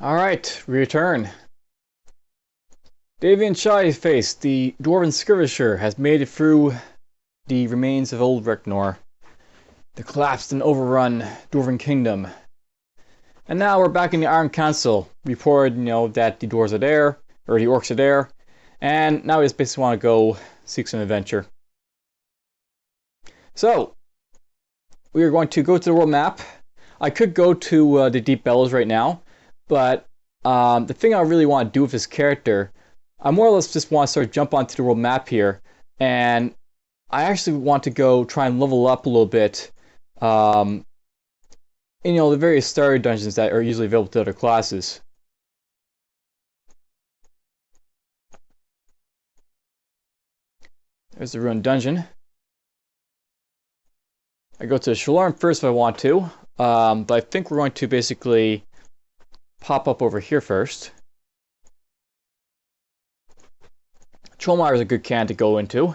Alright, we return. Davian Shyface, the Dwarven Skirmisher, has made it through the remains of old Reknor, the collapsed and overrun Dwarven Kingdom. And now we're back in the Iron Council, reported, that the dwarves are there, or the orcs are there, and now we just basically want to go seek some adventure. So, we are going to go to the world map. I could go to the Deep Bellows right now, but the thing I really want to do with this character, I more or less just want to sort of jump onto the world map here, and I actually want to go try and level up a little bit in the various starter dungeons that are usually available to other classes. There's the ruined dungeon. I go to Shalarm first if I want to, but I think we're going to basically pop up over here first. Trollmire is a good can to go into.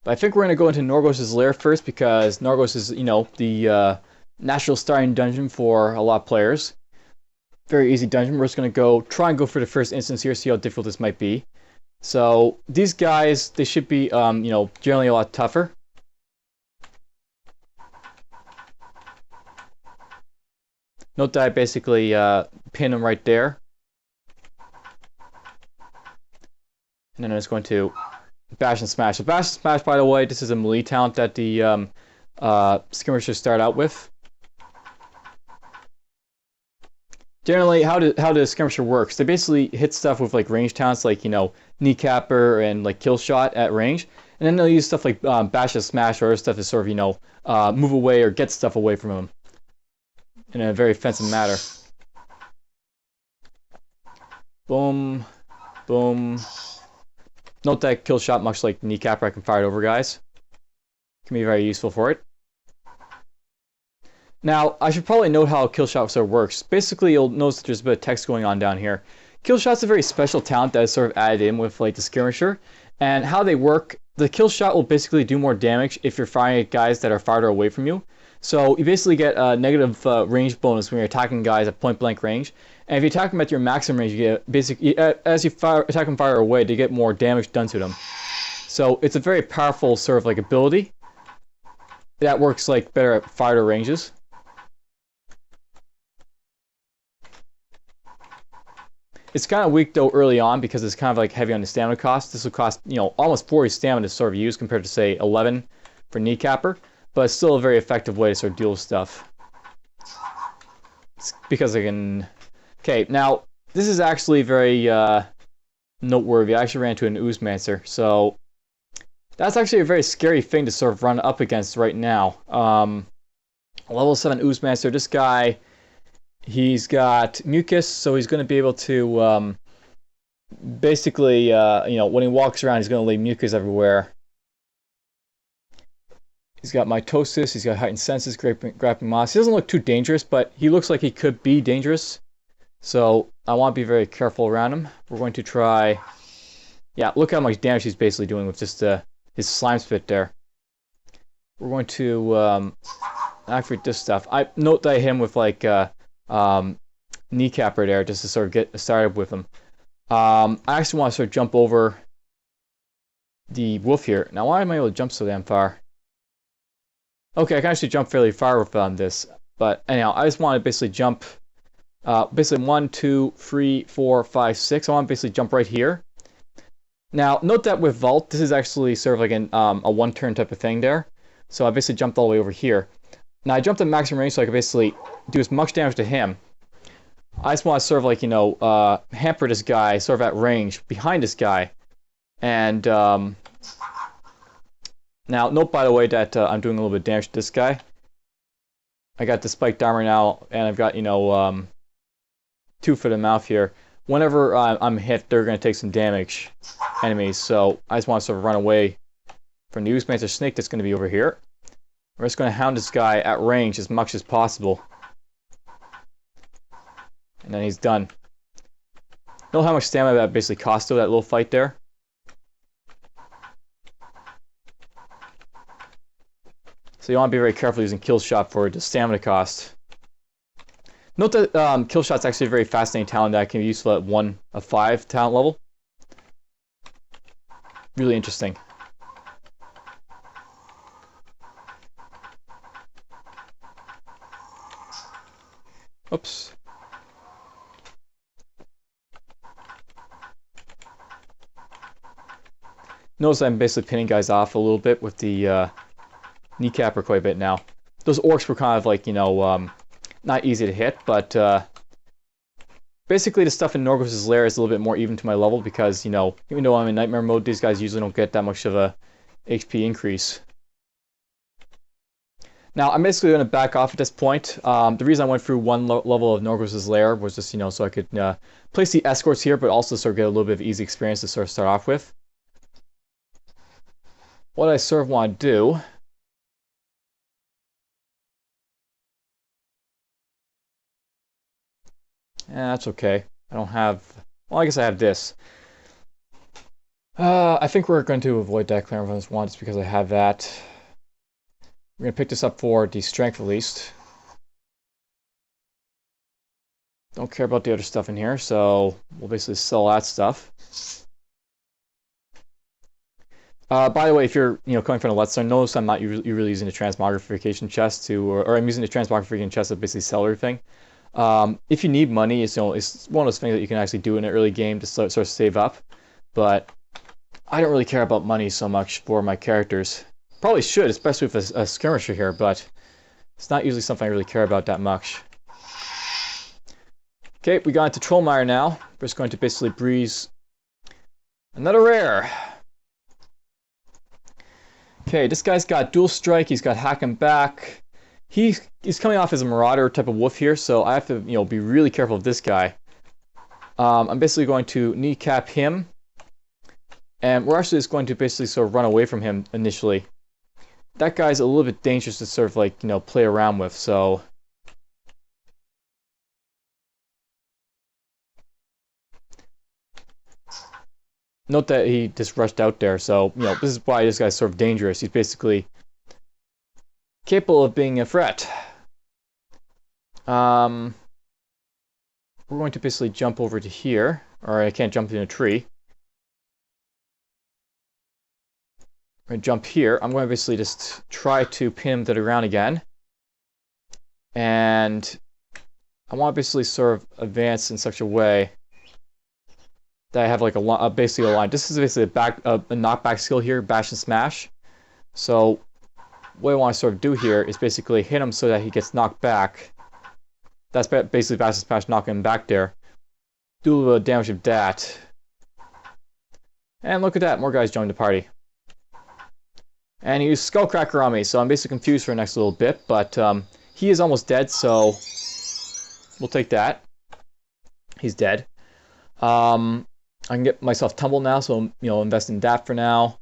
But I think we're going to go into Norgos' lair first because Norgos is, the natural starting dungeon for a lot of players. Very easy dungeon. We're just going to try and go for the first instance here, see how difficult this might be. So these guys, they should be, generally a lot tougher. Note that I basically pin them right there. And then I'm just going to bash and smash. So bash and smash, by the way, this is a melee talent that the skirmishers start out with. Generally, how the skirmisher works, they basically hit stuff with like range talents like, kneecapper and like kill shot at range. And then they'll use stuff like bash and smash or other stuff to sort of, move away or get stuff away from them in a very offensive manner. Boom. Boom. Note that kill shot, much like kneecapper, I can fire it over guys. Can be very useful for it. Now, I should probably note how kill shot sort of works. Basically, you'll notice that there's a bit of text going on down here. Kill shot's a very special talent that is sort of added in with like the skirmisher. And how they work, the kill shot will basically do more damage if you're firing at guys that are farther away from you. So you basically get a negative range bonus when you're attacking guys at point blank range. And if you attack them at your maximum range, you get basically, as you attack them farther away, they get more damage done to them. So it's a very powerful sort of like ability that works like better at farther ranges. It's kind of weak though early on because it's kind of like heavy on the stamina cost. This will cost, almost 40 stamina to sort of use compared to say 11 for kneecapper, but it's still a very effective way to sort of deal with stuff. It's because I can. Okay, now this is actually very noteworthy. I actually ran into an Oozemancer, so that's actually a very scary thing to sort of run up against right now. Level 7 Oozemancer. This guy. He's got mucus, so he's going to be able to basically, when he walks around, he's going to leave mucus everywhere. He's got mitosis, he's got heightened senses, grappling moss. He doesn't look too dangerous, but he looks like he could be dangerous. So I want to be very careful around him. We're going to try. Yeah, look how much damage he's basically doing with just his slime spit there. We're going to activate this stuff. I note that I hit him with like. Kneecapper there just to sort of get started with him. I actually want to sort of jump over the wolf here. Now, why am I able to jump so damn far? Okay, I can actually jump fairly far with this. But anyhow, I just want to basically jump. Basically 1, 2, 3, 4, 5, 6. I want to basically jump right here. Now, note that with Vault, this is actually sort of like a one-turn type of thing there. So I basically jumped all the way over here. Now I jumped at maximum range so I could basically do as much damage to him. I just want to sort of like, hamper this guy sort of at range behind this guy. And now note by the way that I'm doing a little bit of damage to this guy. I got the spiked armor now and I've got, 2 for the mouth here. Whenever I'm hit, they're going to take some damage, enemies. So I just want to sort of run away from the Oozemancer snake that's going to be over here. We're just going to hound this guy at range as much as possible. And then he's done. Know how much stamina that basically cost though, that little fight there? So you want to be very careful using kill shot for the stamina cost. Note that kill shot's actually a very fascinating talent that can be useful at 1 of 5 talent level. Really interesting. Oops. Notice I'm basically pinning guys off a little bit with the kneecapper quite a bit now. Those orcs were kind of like, you know, not easy to hit, but basically the stuff in Norgos' lair is a little bit more even to my level because, you know, even though I'm in nightmare mode, these guys usually don't get that much of a HP increase. Now, I'm basically going to back off at this point. The reason I went through one level of Norgos' lair was just, you know, so I could place the escorts here, but also sort of get a little bit of easy experience to sort of start off with. What I sort of want to do... that's okay. I don't have... Well, I guess I have this. I think we're going to avoid that Clairvoyance one just because I have that. We're going to pick this up for the strength at least. Don't care about the other stuff in here, so we'll basically sell that stuff. By the way, if you're coming from the Let's Learn, notice I'm not really using the transmogrification chest to, or I'm using the transmogrification chest to basically sell everything. If you need money, it's one of those things that you can actually do in an early game to sort of save up. But I don't really care about money so much for my characters. Probably should, especially with a skirmisher here, but it's not usually something I really care about that much. Okay, we got into Trollmire now. We're just going to basically breeze another rare. Okay, this guy's got dual strike. He's got hack and back. He's coming off as a marauder type of wolf here, so I have to be really careful of this guy. I'm basically going to kneecap him, and we're actually just going to basically sort of run away from him initially. That guy's a little bit dangerous to sort of like play around with, so. Note that he just rushed out there, so this is why this guy's sort of dangerous. He's basically capable of being a threat. We're going to basically jump over to here, or I can't jump in a tree. I'm going to jump here. I'm going to basically just try to pin him to the ground again. And I want to basically sort of advance in such a way that I have like basically a line. This is basically a knockback skill here, bash and smash. So what I want to sort of do here is basically hit him so that he gets knocked back. That's basically bash and smash, knocking him back there. Do a little damage with that. And look at that, more guys joined the party. And he used Skullcracker on me, so I'm basically confused for the next little bit, but he is almost dead, so we'll take that. He's dead. I can get myself tumble now, so invest in that for now.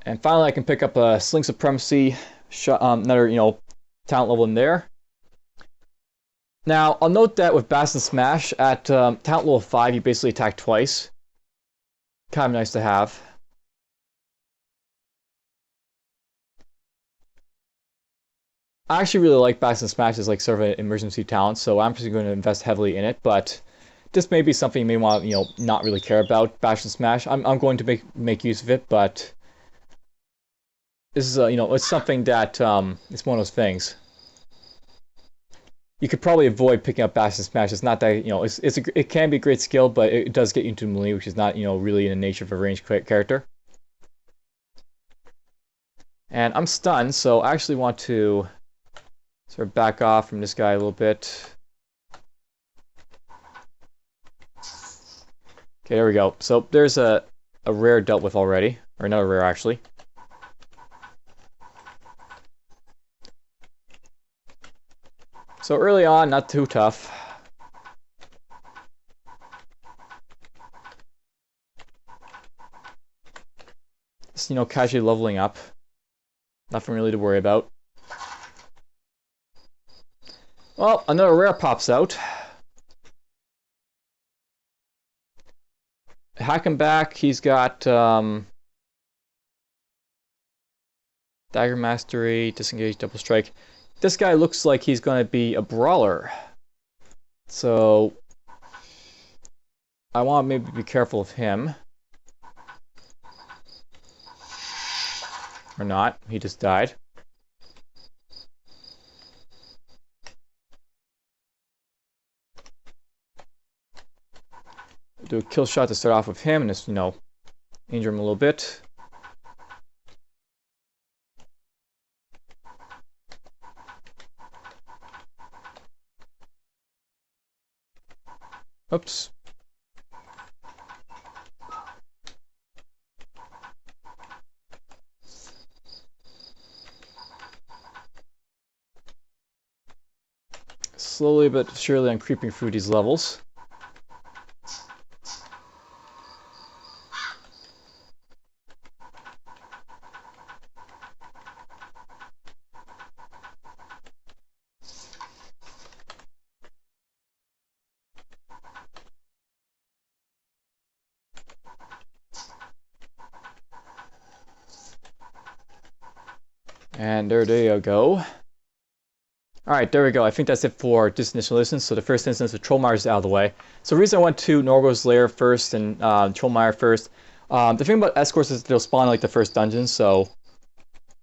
And finally, I can pick up a Sling Supremacy, another talent level in there. Now, I'll note that with Bash and Smash at talent level 5, you basically attack twice. Kind of nice to have. I actually really like Bash and Smash as like sort of an emergency talent, so I'm just going to invest heavily in it, but this may be something you may want to, not really care about, Bash and Smash. I'm going to make use of it, but this is, it's something that, it's one of those things. You could probably avoid picking up Bash and Smash. It's not that, it can be a great skill, but it does get you into melee, which is not, really in the nature of a ranged character. And I'm stunned, so I actually want to sort of back off from this guy a little bit. Okay, there we go. So there's a rare dealt with already, or another rare actually. So early on, not too tough. Just, casually leveling up. Nothing really to worry about. Well, another rare pops out. Hack him back, he's got Dagger Mastery, Disengage, Double Strike. this guy looks like he's going to be a brawler. So I want to maybe be careful of him. Or not. He just died. Do a kill shot to start off with him and just, you know, injure him a little bit. Oops. Slowly but surely I'm creeping through these levels. And there you go. Alright, there we go. I think that's it for this initial instance. So the first instance of Trollmire is out of the way. So the reason I went to Norgos' lair first and Trollmire first, the thing about escorts is they'll spawn like the first dungeon, so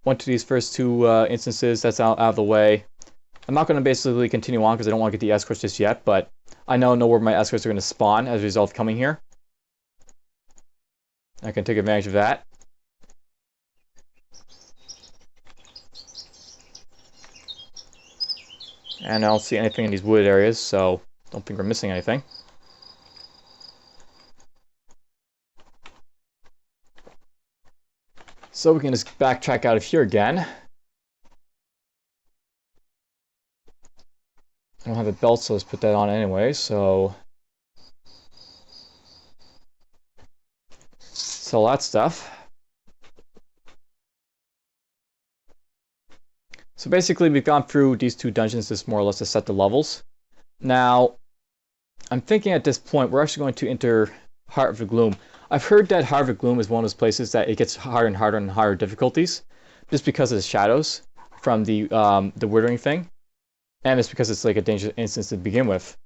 went to these first two instances, that's out of the way. I'm not going to basically continue on because I don't want to get the escorts just yet, but I know where my escorts are going to spawn as a result of coming here. I can take advantage of that. And I don't see anything in these wooded areas, so don't think we're missing anything. So we can just backtrack out of here again. I don't have a belt, so let's put that on anyway, so sell that stuff. So basically we've gone through these two dungeons just more or less to set the levels. Now, I'm thinking at this point we're actually going to enter Heart of the Gloom. I've heard that Heart of the Gloom is one of those places that it gets harder and harder and higher difficulties, just because of the shadows from the withering thing, and it's because it's like a dangerous instance to begin with.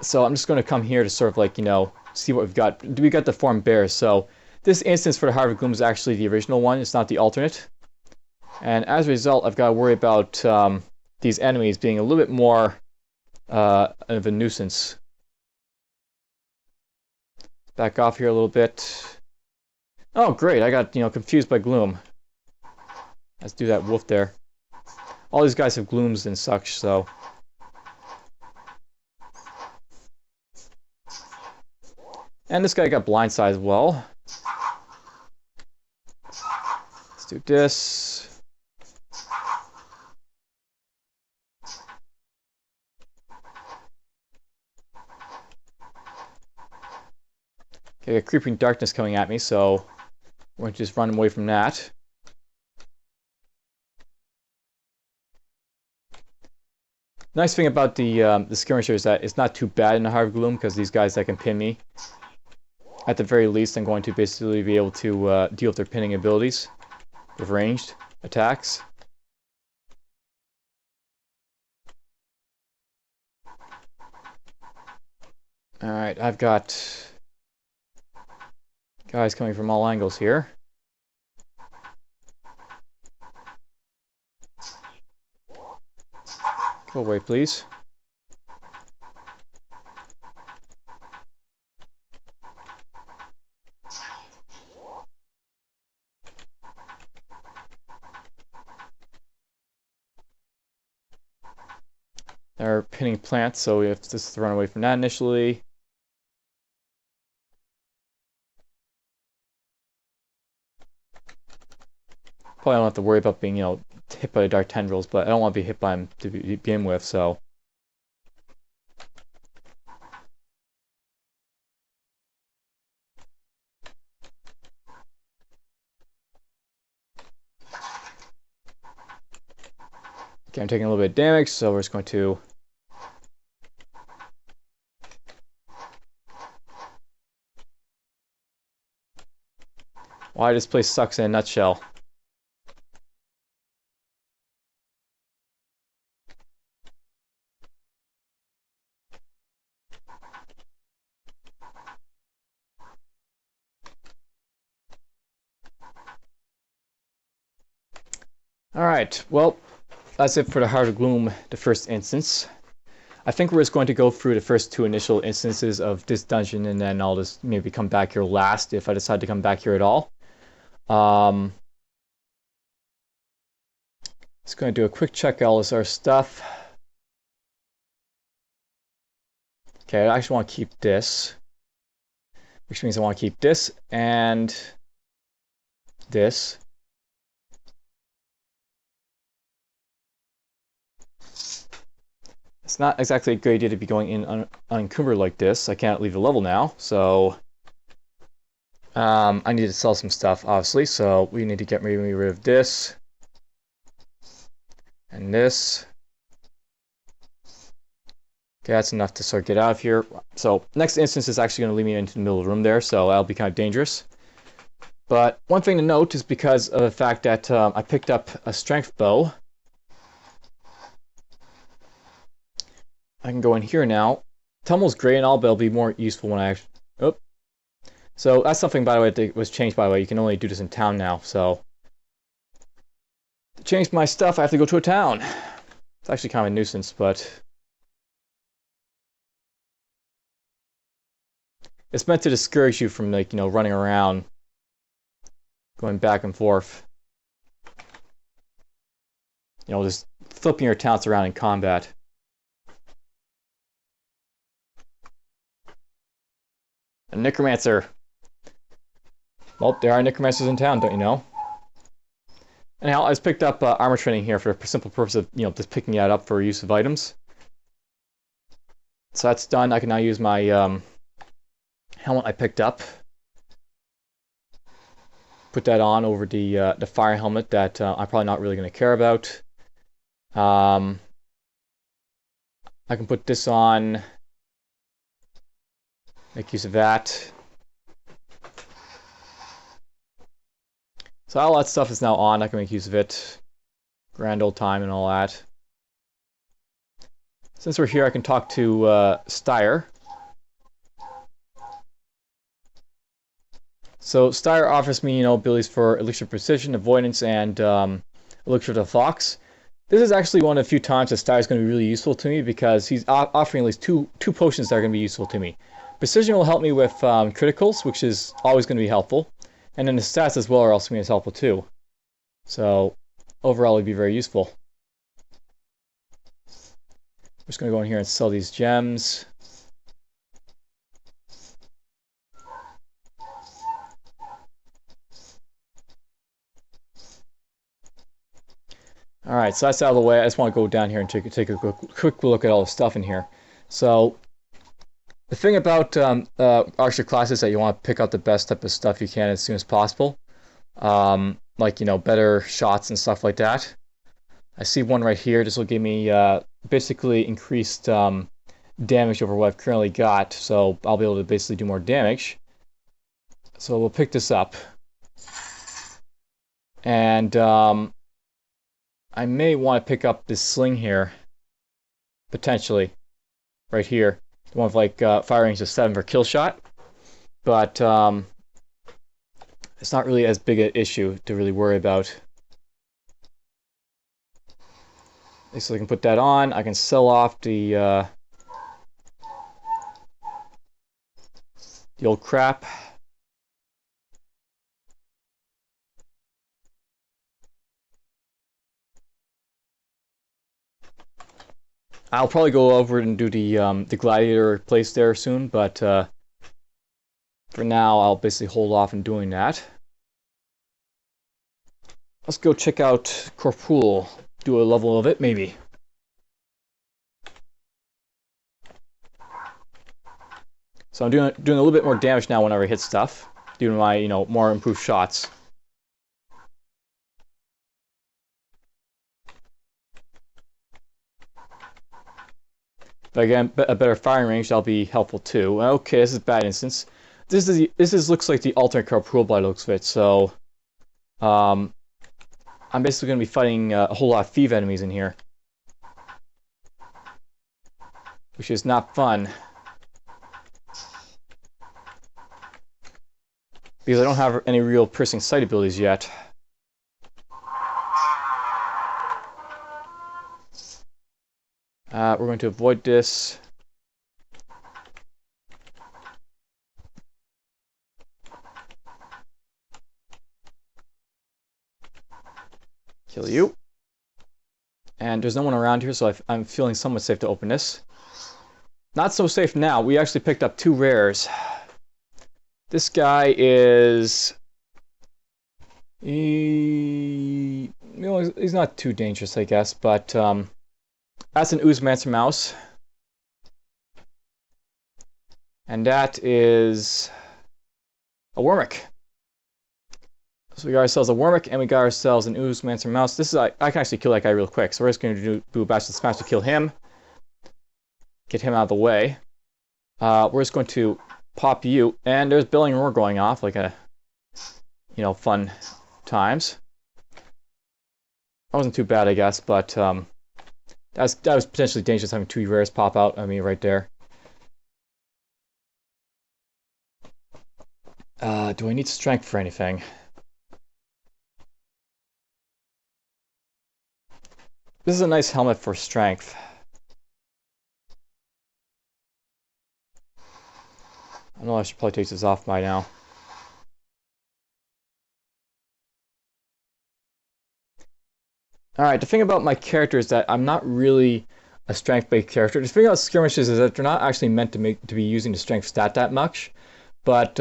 So I'm just going to come here to sort of like, you know, see what we've got. We got the form bears, so this instance for the Heart of the Gloom is actually the original one, it's not the alternate. And as a result, I've got to worry about these enemies being a little bit more of a nuisance. Back off here a little bit. Oh, great! I got, you know, confused by gloom. Let's do that wolf there. All these guys have glooms and such, so. And this guy got blindside as well. Let's do this. Okay, a creeping darkness coming at me, so we're going to just run away from that. Nice thing about the skirmisher is that it's not too bad in the Heart of Gloom, because these guys that can pin me, at the very least, I'm going to basically be able to deal with their pinning abilities with ranged attacks. Alright, I've got guys coming from all angles here. Go away, please. They're pinning plants, so we have to just run away from that initially. Probably don't have to worry about being, you know, hit by the dark tendrils, but I don't want to be hit by them to begin with, so. Okay, I'm taking a little bit of damage, so we're just going to why this place sucks in a nutshell. Alright, well, that's it for the Heart of Gloom, the first instance. I think we're just going to go through the first two initial instances of this dungeon, and then I'll just maybe come back here last if I decide to come back here at all. Just going to do a quick check of all this our stuff. Okay, I actually want to keep this, which means I want to keep this and this. It's not exactly a good idea to be going in unencumbered like this. I can't leave the level now, so I need to sell some stuff, obviously, so we need to get rid of this and this. Okay, that's enough to sort of get out of here. So next instance is actually going to lead me into the middle of the room there, so that'll be kind of dangerous. But one thing to note is because of the fact that I picked up a strength bow, I can go in here now. Tummel's great and all, but it'll be more useful when I actually... Oh. So that's something, by the way, that was changed, by the way. You can only do this in town now, so... To change my stuff, I have to go to a town. It's actually kind of a nuisance, but... It's meant to discourage you from, like, you know, running around, going back and forth. You know, just flipping your talents around in combat. A necromancer. Well, there are necromancers in town, don't you know? Anyhow, I just picked up armor training here for the simple purpose of, you know, just picking that up for use of items. So that's done. I can now use my helmet I picked up. Put that on over the fire helmet that I'm probably not really going to care about. I can put this on. Make use of that. So all that stuff is now on. I can make use of it. Grand old time and all that. Since we're here, I can talk to Styre. So Styre offers me, you know, abilities for Elixir Precision, Avoidance, and Elixir to Fox. This is actually one of the few times that Styre is going to be really useful to me because he's offering at least two potions that are going to be useful to me. Precision will help me with criticals, which is always going to be helpful. And then the stats as well are also going to be helpful too. So overall, it'd be very useful. I'm just going to go in here and sell these gems. Alright, so that's out of the way. I just want to go down here and take a quick look at all the stuff in here. So, the thing about Archer class is that you want to pick out the best type of stuff you can as soon as possible. Like, you know, better shots and stuff like that. I see one right here. This will give me basically increased damage over what I've currently got. So, I'll be able to basically do more damage. So, we'll pick this up. And I may want to pick up this sling here. Potentially. Right here. The one with like fire range of 7 for kill shot. But it's not really as big an issue to really worry about. So I can put that on. I can sell off the old crap. I'll probably go over and do the gladiator place there soon, but for now I'll basically hold off on doing that. Let's go check out Corporal. Do a level of it, maybe. So I'm doing a little bit more damage now whenever I hit stuff, due to my, you know, more improved shots. But again, a better firing range, that'll be helpful too. Okay, this is a bad instance. This looks like the alternate Corporal by looks of it. So, I'm basically going to be fighting a whole lot of thief enemies in here, which is not fun because I don't have any real piercing sight abilities yet. We're going to avoid this. Kill you. And there's no one around here, so I'm feeling somewhat safe to open this. Not so safe now. We actually picked up 2 rares. This guy is... he's not too dangerous, I guess, but that's an Oozmancer mouse. And that is a Wormic. So we got ourselves a Wormic, and we got ourselves an Oozmancer mouse. This is I can actually kill that guy real quick, so we're just going to do a bastard smash to kill him. Get him out of the way. We're just going to pop you, and there's Billing Roar going off, like a, fun times. That wasn't too bad, I guess, but that was potentially dangerous having 2 rares pop out. I mean, right there. Do I need strength for anything? This is a nice helmet for strength. I know I should probably take this off by now. Alright, the thing about my character is that I'm not really a strength-based character. The thing about skirmishes is that they're not actually meant to be using the strength stat that much. But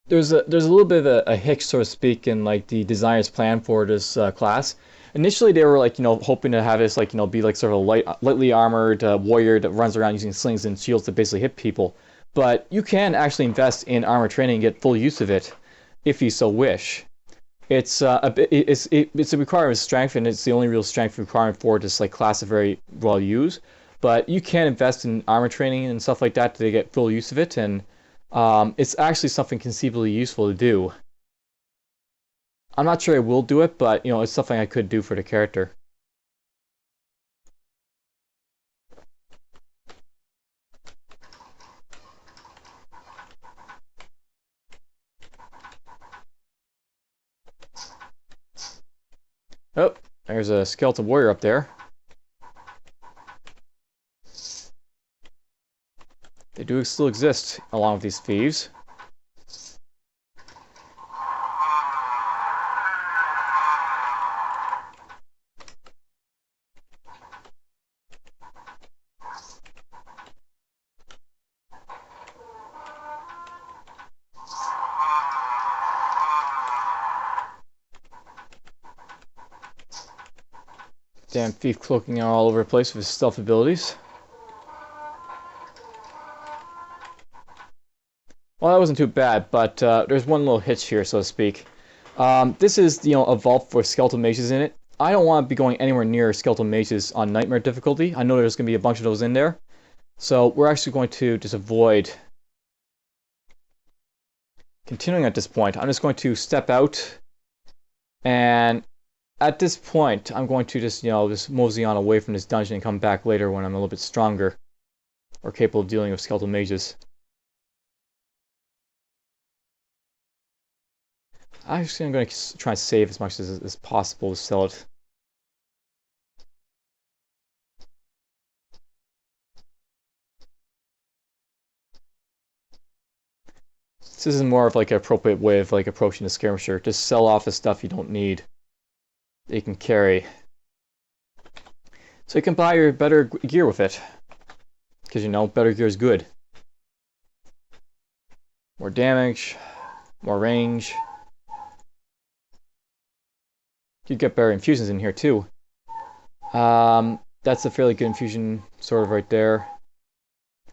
there's a little bit of a hitch, so to speak, in like the designer's plan for this class. Initially, they were like, hoping to have this, like, be like sort of a lightly armored warrior that runs around using slings and shields to basically hit people. But you can actually invest in armor training and get full use of it, if you so wish. It's a requirement of strength, and it's the only real strength requirement for this like class of very well used. But you can invest in armor training and stuff like that to get full use of it, and it's actually something conceivably useful to do. I'm not sure I will do it, but it's something I could do for the character. Oh, there's a skeleton warrior up there. They do still exist along with these thieves. Damn thief cloaking all over the place with his stealth abilities. Well, that wasn't too bad, but there's one little hitch here, so to speak. This is, a vault for skeletal mages in it. I don't want to be going anywhere near skeletal mages on nightmare difficulty. I know there's going to be a bunch of those in there. So we're actually going to just avoid continuing at this point. I'm just going to step out, and at this point, I'm going to just mosey on away from this dungeon and come back later when I'm a little bit stronger or capable of dealing with skeletal mages. Actually, I'm going to try and save as much as possible to sell it. This is more of like an appropriate way of like approaching the skirmisher. Just sell off the stuff you don't need that you can carry, so you can buy your better gear with it. Because better gear is good. More damage, more range. You get better infusions in here too. That's a fairly good infusion, sort of right there.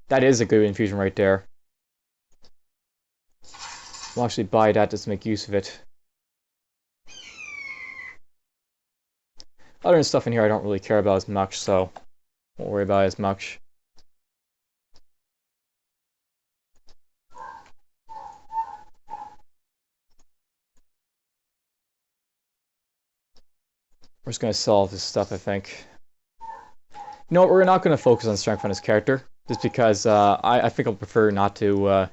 That is a good infusion right there. We'll actually buy that just to make use of it. Other stuff in here I don't really care about as much, so won't worry about it as much. We're just going to sell this stuff, I think. We're not going to focus on strength on his character, just because I think I'll prefer not to.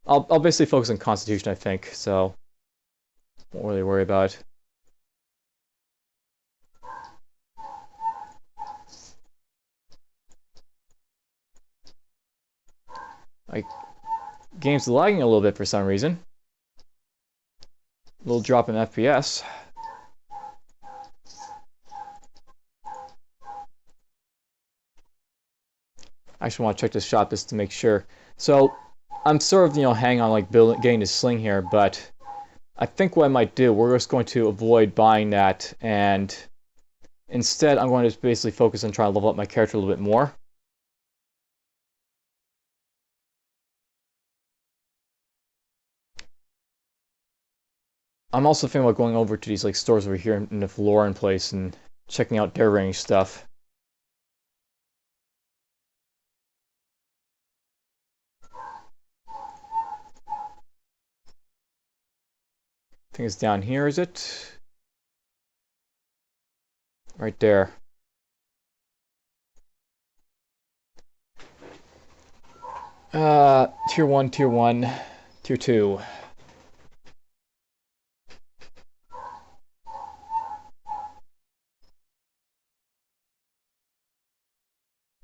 I'll basically focus on constitution, I think, so won't really worry about it. My game's lagging a little bit for some reason. A little drop in FPS. I actually want to check this shop just to make sure. So I'm sort of, hanging on like getting this sling here, but I think what I might do, we're just going to avoid buying that, and instead I'm going to just basically focus on trying to level up my character a little bit more. I'm also thinking about going over to these like stores over here in the Valoran place and checking out their range stuff. I think it's down here, is it? Right there. Tier 1, Tier 1, Tier 2.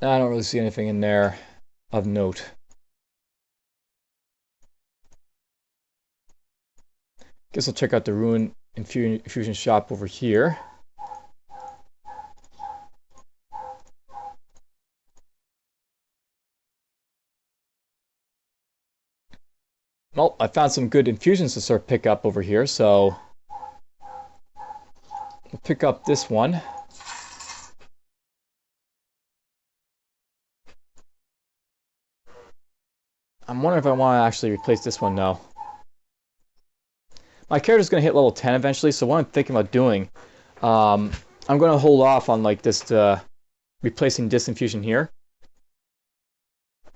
I don't really see anything in there of note. Guess I'll check out the Ruin Infusion shop over here. Well, I found some good infusions to sort of pick up over here, so we'll pick up this one. I'm wondering if I want to actually replace this one though. My character's going to hit level 10 eventually, so what I'm thinking about doing, I'm going to hold off on like this replacing this infusion here.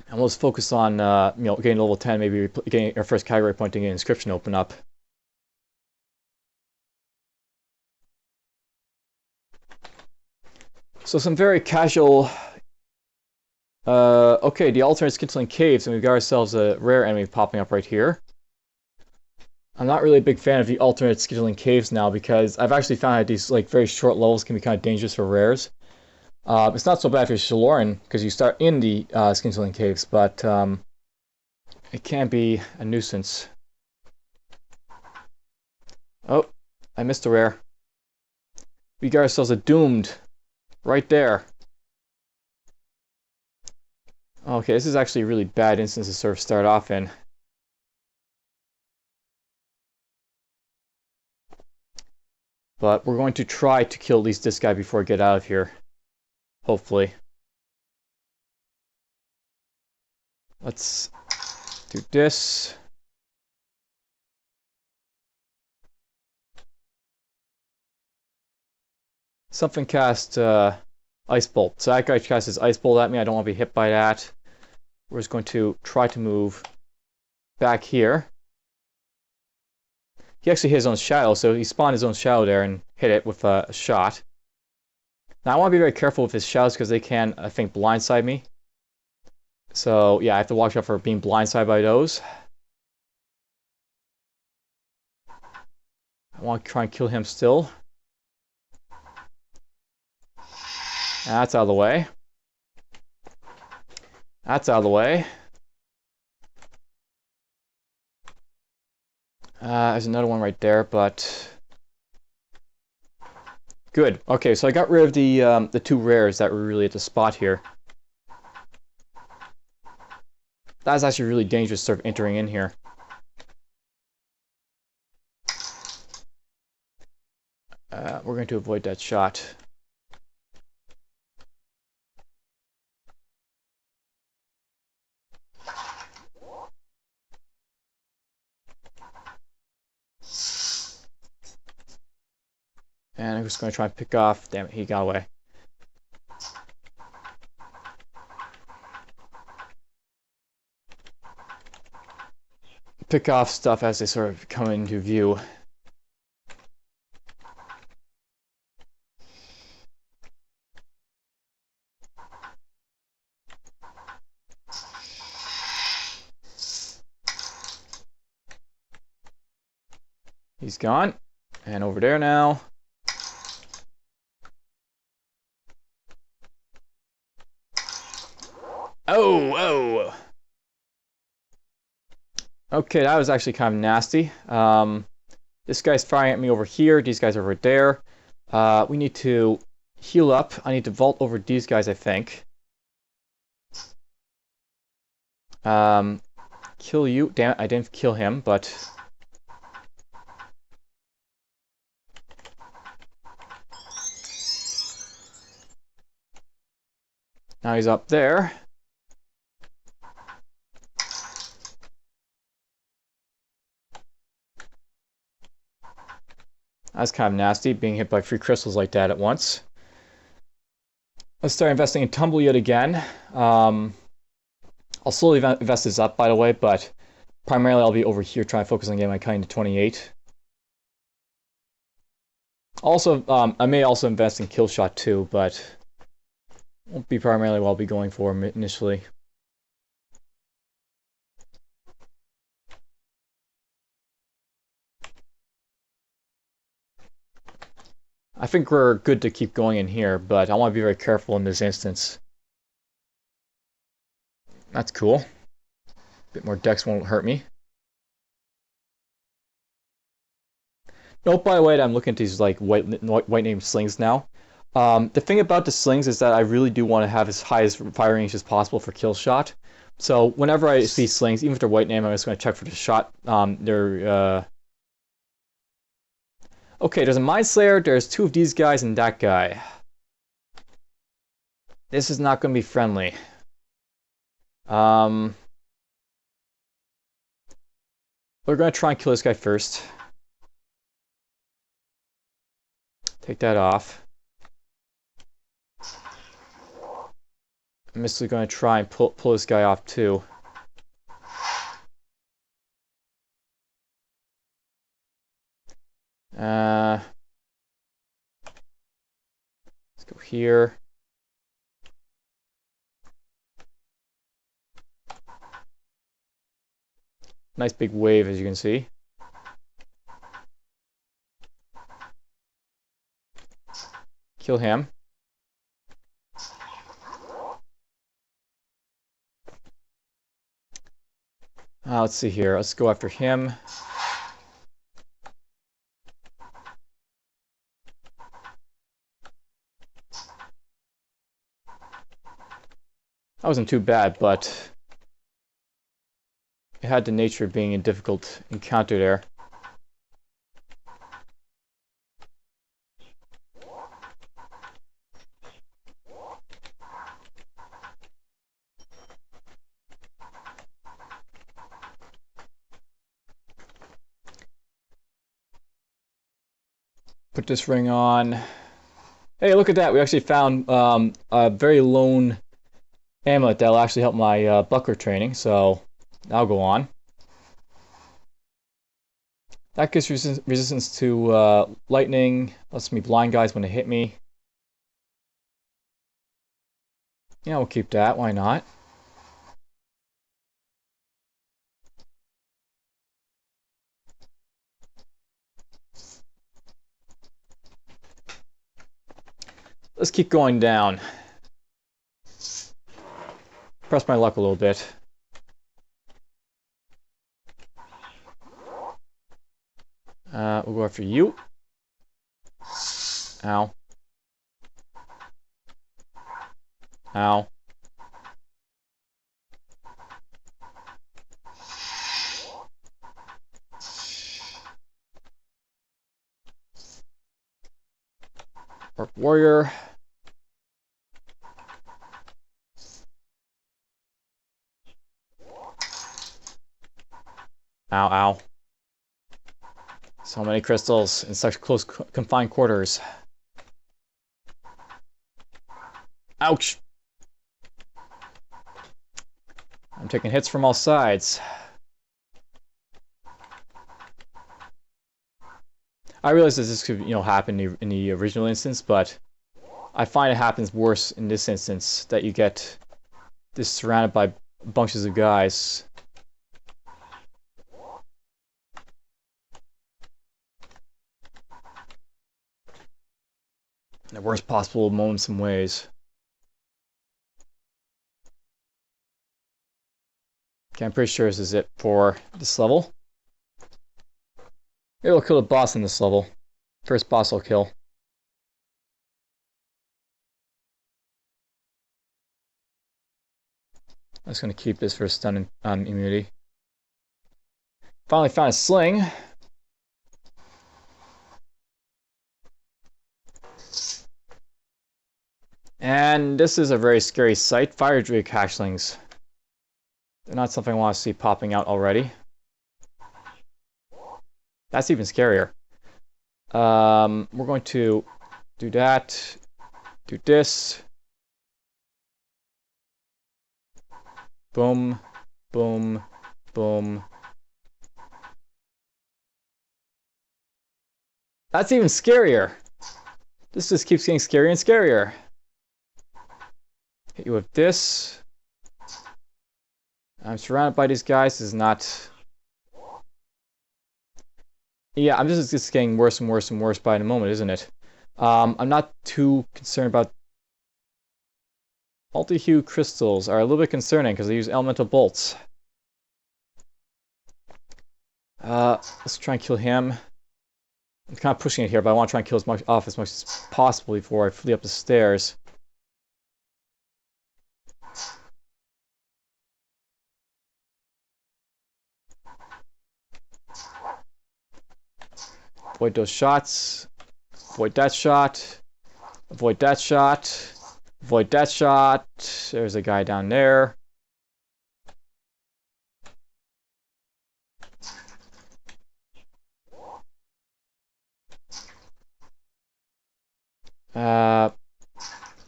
And we'll just focus on getting level 10, maybe getting our first category point and getting inscription open up. So some very casual. Okay, the alternate Scintillating Caves, and we've got ourselves a rare enemy popping up right here. I'm not really a big fan of the alternate Scintillating Caves now because I've actually found that these like very short levels can be kind of dangerous for rares. It's not so bad for Shaloran because you start in the Scintillating Caves, but it can be a nuisance. Oh, I missed a rare. We got ourselves a doomed right there. Okay, this is actually a really bad instance to sort of start off in. But we're going to try to kill at least this guy before I get out of here. Hopefully. Let's do this. Something cast Ice Bolt. So that guy casts his Ice Bolt at me. I don't want to be hit by that. We're just going to try to move back here. He actually hit his own shadow, so he spawned his own shadow there and hit it with a shot. Now I want to be very careful with his shadows because they can, I think, blindside me. So yeah, I have to watch out for being blindsided by those. I want to try and kill him still. That's out of the way. That's out of the way. There's another one right there, but good. Okay, so I got rid of the two rares that were really at the spot here. That's actually really dangerous, sort of entering in here. We're going to avoid that shot. And I'm just going to try and pick off. Damn it, he got away. Pick off stuff as they sort of come into view. He's gone. And over there now. Oh, oh! Okay, that was actually kind of nasty. This guy's firing at me over here. These guys are over there. We need to heal up. I need to vault over these guys, I think. Kill you. Damn it, I didn't kill him, but... Now he's up there. That's kind of nasty, being hit by 3 crystals like that at once. Let's start investing in Tumble yet again. I'll slowly invest this up, by the way, but primarily I'll be over here trying to focus on getting my kind to 28. Also, I may also invest in Killshot too, but won't be primarily what I'll be going for initially. I think we're good to keep going in here, but I want to be very careful in this instance. That's cool. A bit more dex won't hurt me. Note, by the way, that I'm looking at these like white name slings now. The thing about the slings is that I really do want to have as high as fire range as possible for kill shot. So whenever I see slings, even if they're white name, I'm just going to check for the shot. Okay, there's a Mind Slayer, there's 2 of these guys and that guy. This is not going to be friendly. We're going to try and kill this guy first. Take that off. I'm just going to try and pull this guy off too. Let's go here. Nice big wave, as you can see. Kill him. Let's see here. Let's go after him. That wasn't too bad, but it had the nature of being a difficult encounter there. Put this ring on. Hey, look at that. We actually found a very lone amulet that'll actually help my buckler training, so that'll go on. That gives resistance to lightning, lets me blind guys when they hit me. Yeah, we'll keep that. Why not? Let's keep going down. Press my luck a little bit. We'll go after you. Ow. Ow. Orc warrior. Ow, ow. So many crystals in such close confined quarters. Ouch! I'm taking hits from all sides. I realize that this could, happen in the original instance, but I find it happens worse in this instance, that you get this surrounded by bunches of guys. In the worst possible moments and ways. Okay, I'm pretty sure this is it for this level. Maybe we'll kill the boss in this level. First boss I'll kill. I'm just going to keep this for stun immunity. Finally found a sling. And this is a very scary sight. Fire Drake hatchlings. They're not something I want to see popping out already. That's even scarier. We're going to do that. Do this. Boom. Boom. Boom. That's even scarier. This just keeps getting scarier and scarier. Hit you with this. I'm surrounded by these guys. This is not... Yeah, I'm just getting worse and worse and worse by the moment, isn't it? I'm not too concerned about... Multi-hue crystals are a little bit concerning because they use elemental bolts. Let's try and kill him. I'm kind of pushing it here, but I want to try and kill off as much as possible before I flee up the stairs. Avoid those shots. Avoid that shot. Avoid that shot. Avoid that shot. There's a guy down there.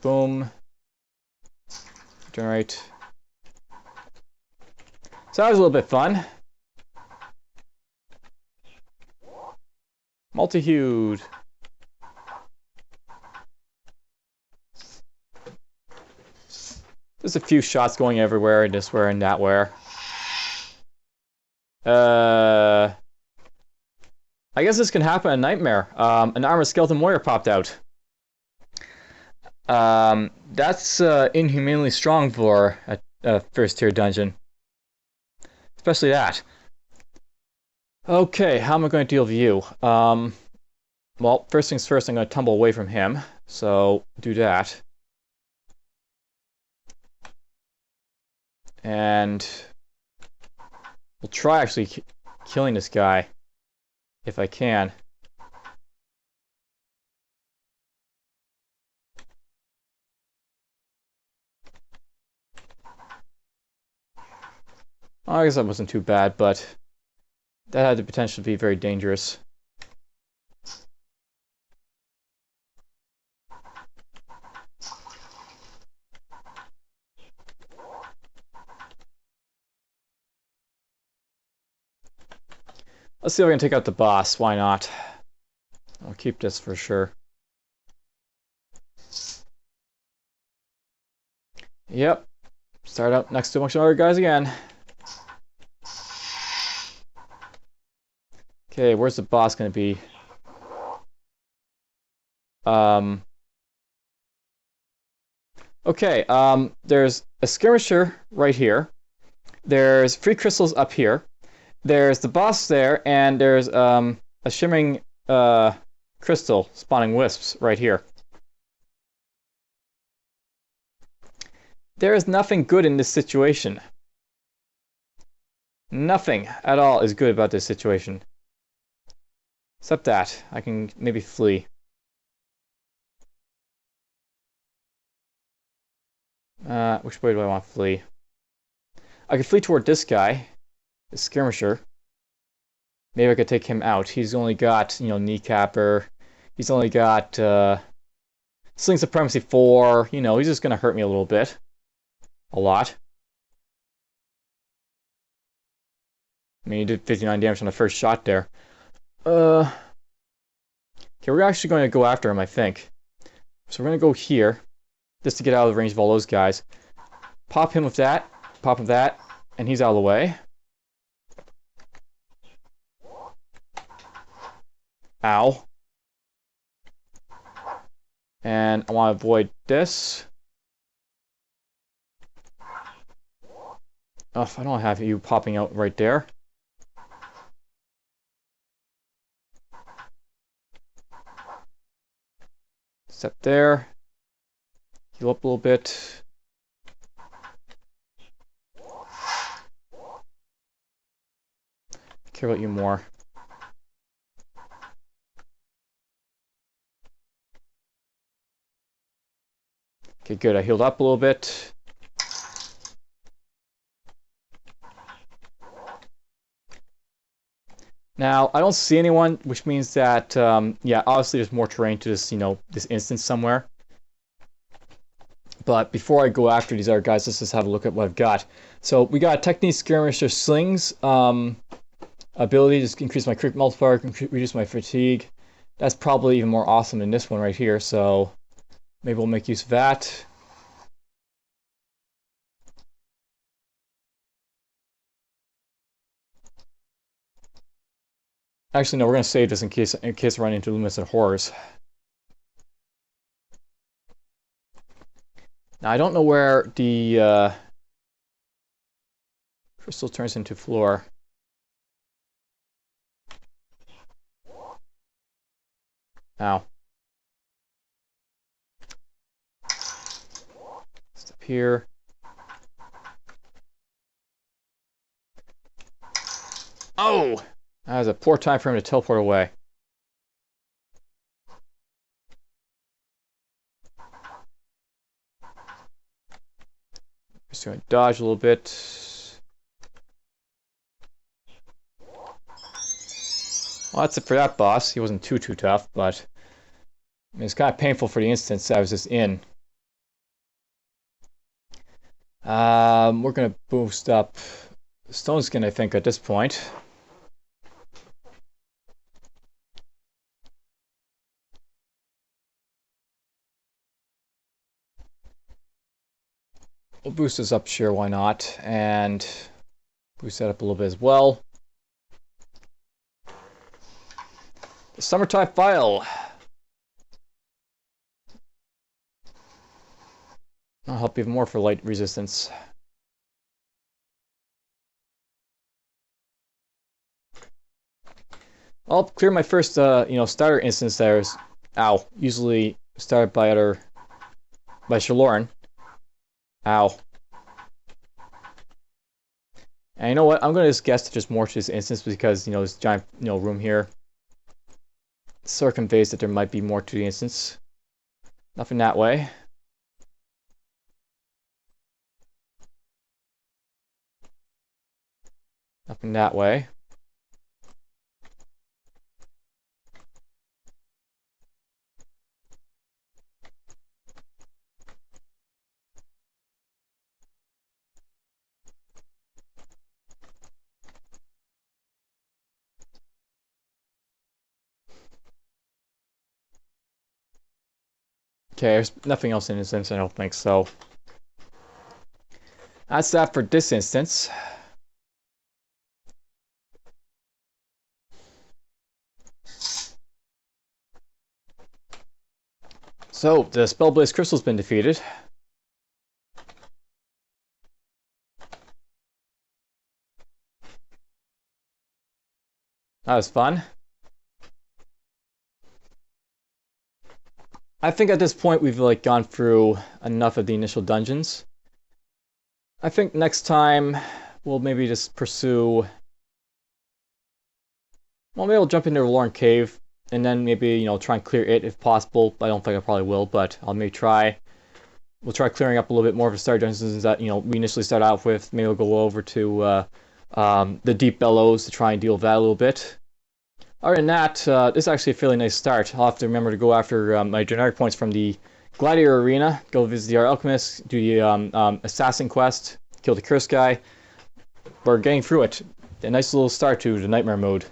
Boom. Generate. So that was a little bit fun. Multi-hued. There's a few shots going everywhere, and this where and that where. I guess this can happen in Nightmare. An armored skeleton warrior popped out. That's inhumanely strong for a first tier dungeon. Especially that. Okay, how am I going to deal with you? Well, first things first, I'm going to tumble away from him. So, do that. And we'll try actually killing this guy, if I can. Oh, I guess that wasn't too bad, but that had the potential to be very dangerous. Let's see if we can take out the boss. Why not? I'll keep this for sure. Yep. Start up next to a bunch of other guys again. Okay, where's the boss going to be? Okay, there's a skirmisher right here. There's free crystals up here. There's the boss there, and there's a shimmering crystal spawning wisps right here. There is nothing good in this situation. Nothing at all is good about this situation. Except that. I can maybe flee. Which way do I want to flee? I could flee toward this guy. The skirmisher. Maybe I could take him out. He's only got, kneecapper. He's only got sling supremacy 4. He's just gonna hurt me a little bit. A lot. I mean, he did 59 damage on the first shot there. Okay, we're actually going to go after him, I think. So we're going to go here, just to get out of the range of all those guys. Pop him with that, pop him with that, and he's out of the way. Ow. And I want to avoid this. Oh, I don't have you popping out right there. Step there. Heal up a little bit. Care about you more. Okay, good. I healed up a little bit. Now, I don't see anyone, which means that, yeah, obviously there's more terrain to this, this instance somewhere. But before I go after these other guys, let's just have a look at what I've got. So we got Technique Skirmisher Slings. Ability to increase my crit multiplier, reduce my fatigue. That's probably even more awesome than this one right here, so maybe we'll make use of that. Actually, no, we're going to save this in case I run into Luminous Horrors. Now, I don't know where the crystal turns into floor. Ow. Step here. Oh! That was a poor time for him to teleport away. Just going to dodge a little bit. Well, that's it for that boss. He wasn't too tough, but I mean, it's kind of painful for the instance I was just in. We're going to boost up Stone Skin, I think, at this point. We'll boost this up, sure, why not? And boost that up a little bit as well. The Summertime File. I'll help even more for light resistance. I'll clear my first, starter instance there is, usually started by Shaloran. Ow. And you know what? I'm going to just guess that there's more to this instance because, this giant, room here sort of conveys that there might be more to the instance. Nothing that way. Nothing that way. Okay, there's nothing else in this instance, I don't think so. That's that for this instance. So, the Spellblaze Crystal's been defeated. That was fun. I think at this point we've gone through enough of the initial dungeons. I think next time we'll maybe just pursue... Well, maybe we'll jump into the Dwarven Cave and then maybe, try and clear it if possible. I don't think I probably will, but I'll maybe try. We'll try clearing up a little bit more of the starter dungeons that, we initially started out with. Maybe we'll go over to the Deep Bellows to try and deal with that a little bit. Other than that, this is actually a fairly nice start. I'll have to remember to go after my generic points from the Gladiator Arena, go visit the Alchemist, do the Assassin Quest, kill the Curse guy. We're getting through it. A nice little start to the Nightmare mode.